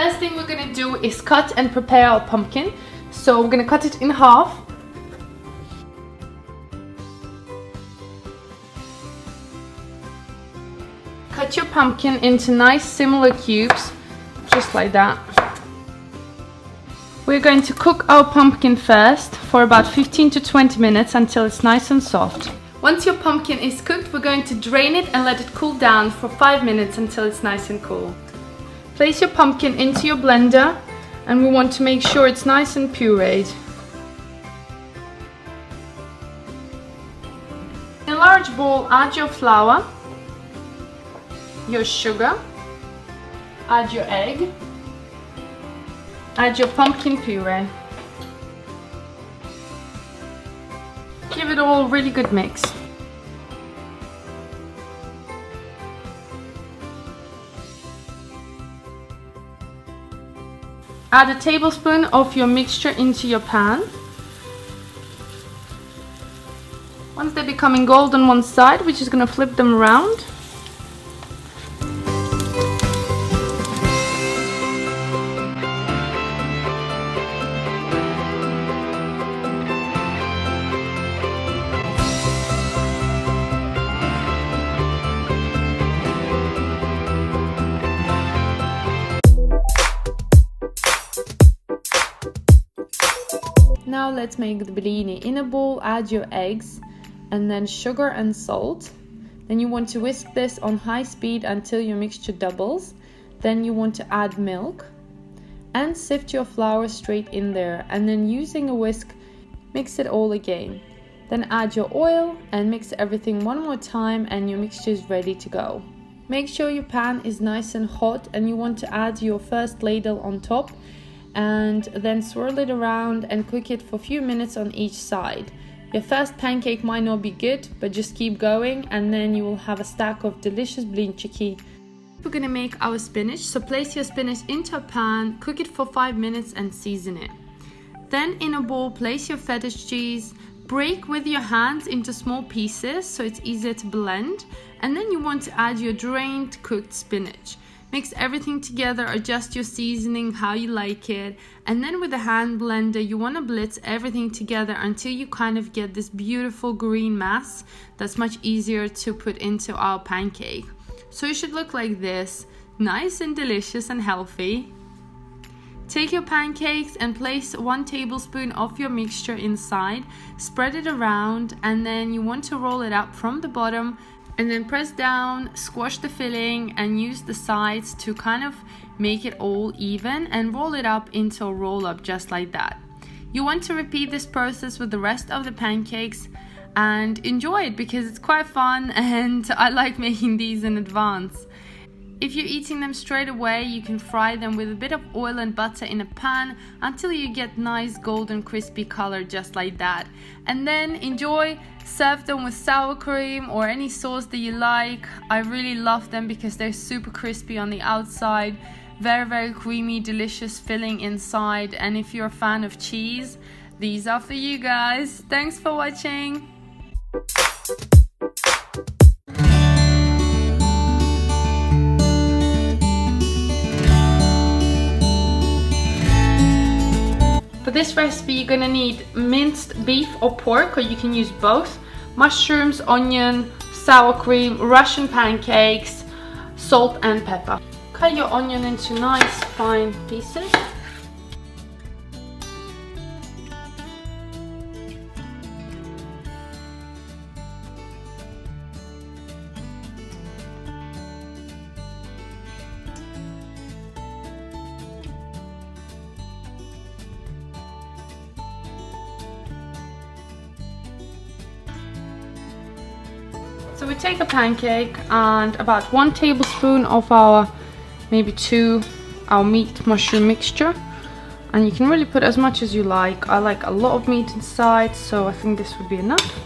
first thing we're gonna do is cut and prepare our pumpkin. So we're gonna cut it in half. Cut your pumpkin into nice similar cubes, just like that. We're going to cook our pumpkin first for about 15 to 20 minutes until it's nice and soft. Once your pumpkin is cooked, we're going to drain it and let it cool down for 5 minutes until it's nice and cool. Place your pumpkin into your blender and we want to make sure it's nice and pureed. In a large bowl, add your flour, your sugar, add your egg, add your pumpkin puree. Give it all a really good mix. Add a tablespoon of your mixture into your pan. Once they're becoming gold on one side, we're just going to flip them around. Now let's make the blini. In a bowl, add your eggs and then sugar and salt. Then you want to whisk this on high speed until your mixture doubles. Then you want to add milk and sift your flour straight in there, and then using a whisk mix it all again. Then add your oil and mix everything one more time and your mixture is ready to go. Make sure your pan is nice and hot and you want to add your first ladle on top and then swirl it around and cook it for a few minutes on each side. Your first pancake might not be good, but just keep going and then you will have a stack of delicious blinchiki. We're gonna make our spinach, so place your spinach into a pan, cook it for 5 minutes and season it. Then in a bowl, place your feta cheese, break with your hands into small pieces so it's easier to blend, and then you want to add your drained cooked spinach. Mix everything together, adjust your seasoning how you like it, and then with a hand blender you want to blitz everything together until you kind of get this beautiful green mass that's much easier to put into our pancake. So it should look like this, nice and delicious and healthy. Take your pancakes and place 1 tablespoon of your mixture inside, spread it around, and then you want to roll it up from the bottom and then press down, squash the filling and use the sides to kind of make it all even and roll it up into a roll up just like that. You want to repeat this process with the rest of the pancakes and enjoy it because it's quite fun and I like making these in advance. If you're eating them straight away, you can fry them with a bit of oil and butter in a pan until you get nice golden crispy color just like that. And then enjoy, serve them with sour cream or any sauce that you like. I really love them because they're super crispy on the outside, very creamy, delicious filling inside. And if you're a fan of cheese, these are for you guys. Thanks for watching. For this recipe you're gonna need minced beef or pork, or you can use both, mushrooms, onion, sour cream, Russian pancakes, salt and pepper. Cut your onion into nice fine pieces. So we take a pancake and about 1 tablespoon of our, maybe 2, our meat mushroom mixture. And you can really put as much as you like. I like a lot of meat inside, so I think this would be enough.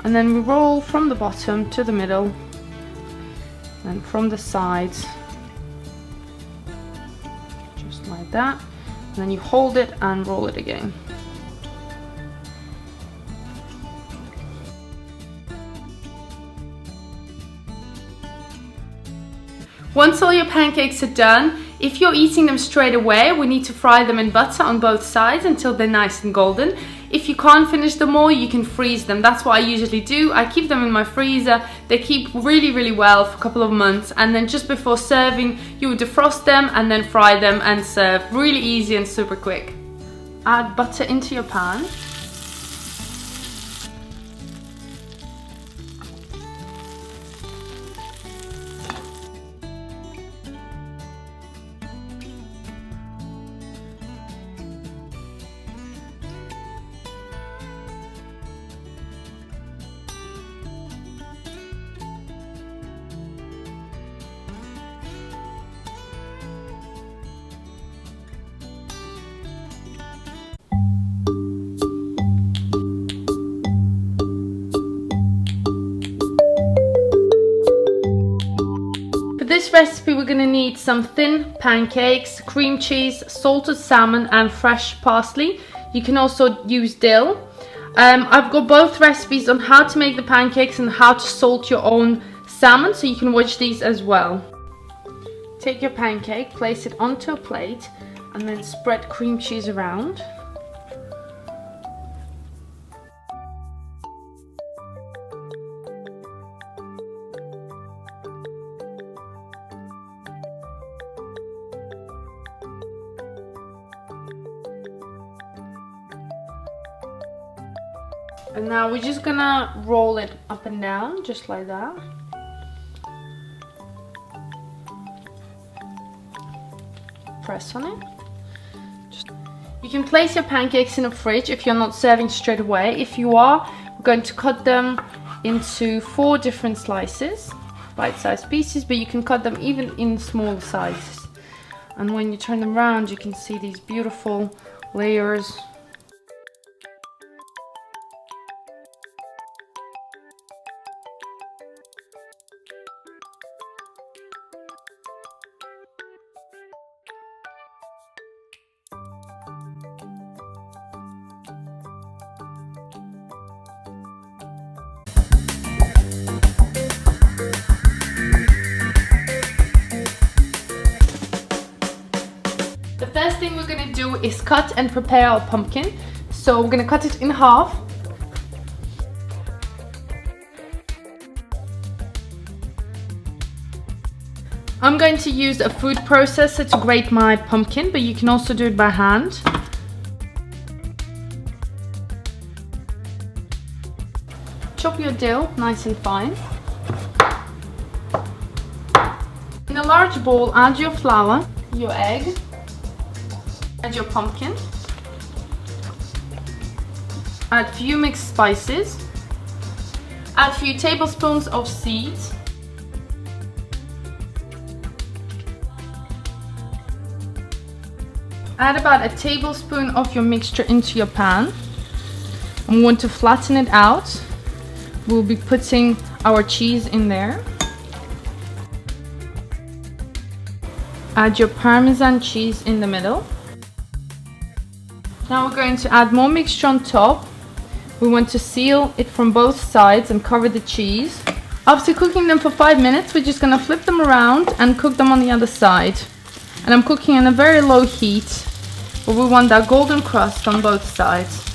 And then we roll from the bottom to the middle and from the sides, just like that. And then you hold it and roll it again. Once all your pancakes are done, If you're eating them straight away, we need to fry them in butter on both sides until they're nice and golden. If you can't finish them all, you can freeze them. That's what I usually do. I keep them in my freezer. They keep really well for a couple of months, and then just before serving, you would defrost them and then fry them and serve. Really easy and super quick. Add butter into your pan. For this recipe, we're going to need some thin pancakes, cream cheese, salted salmon and fresh parsley. You can also use dill. I've got both recipes on how to make the pancakes and how to salt your own salmon, so you can watch these as well. Take your pancake, place it onto a plate and then spread cream cheese around. And now we're just gonna roll it up and down, just like that. Press on it. You can place your pancakes in the fridge if you're not serving straight away. If you are, we're going to cut them into 4 different slices, bite-sized pieces, but you can cut them even in small sizes. And when you turn them around, you can see these beautiful layers. The first thing we're going to do is cut and prepare our pumpkin. So we're going to cut it in half. I'm going to use a food processor to grate my pumpkin, but you can also do it by hand. Chop your dill nice and fine. In a large bowl, add your flour, your egg, add your pumpkin, add a few mixed spices, add a few tablespoons of seeds, add about a tablespoon of your mixture into your pan, and we want to flatten it out. We'll be putting our cheese in there. Add your Parmesan cheese in the middle. Now we're going to add more mixture on top. We want to seal it from both sides and cover the cheese. After cooking them for 5 minutes, we're just going to flip them around and cook them on the other side. And I'm cooking on a very low heat, but we want that golden crust on both sides.